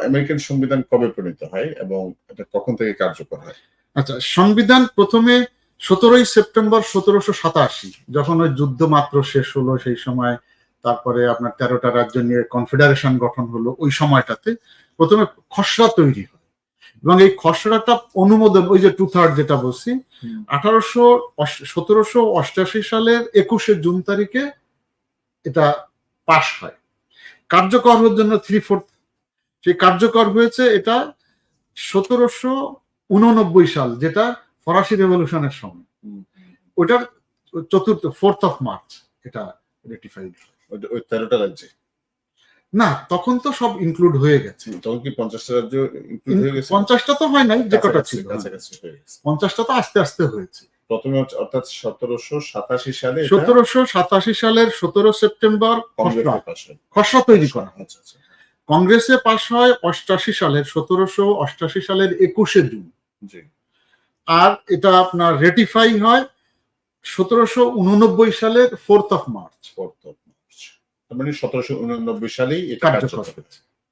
American সংবিধান কবে প্রণীত হয় এবং এটা কখন থেকে কার্যকর হয়? আচ্ছা, সংবিধান প্রথমে 17ই সেপ্টেম্বর 1787, যখন ওই যুদ্ধ মাত্র শেষ হলো সেই সময়, তারপরে আপনার 13টা রাজ্য নিয়ে কনফেডারেশন গঠন হলো, ওই সময়টাতে প্রথমে খসড়া তৈরি হয় এবং এই খসড়াটা অনুমোদন, ওই যে 2/3 যেটা বলছি, 1788 সালের 21শে জুন তারিখে এটা পাশ হয়। কার্যকর হওয়ার জন্য 3/4 সেই কার্যকর হয়েছে এটা 1789 সাল, যেটা ফরাসি রেভলিউশনের সময়। ওটার 4th মার্চ এটা রেটিফাইড। ওই 13টা রাজ্যে না, তখন তো সব ইনক্লুড হয়ে গেছে। তখন কি 50টা রাজ্য ইনক্লুড হয়ে গেছে? 50টা তো হয় নাই, যে কটা ছিল কাছাকাছি হয়ে গেছে। 50টা তো আস্তে আস্তে হয়েছে। প্রথমে অর্থাৎ 1787 সালে 1787 সালের 17 সেপ্টেম্বর খসড়া তৈরি করা। আচ্ছা আচ্ছা। কংগ্রেসে পাশ হয় 1788 সালের 21শে জুন। জি। আর এটা আপনার রেটিফাই হয় 1789 সালের 4th মার্চ। তার মানে 1789 সালেই এটা কার্যকর হয়েছে।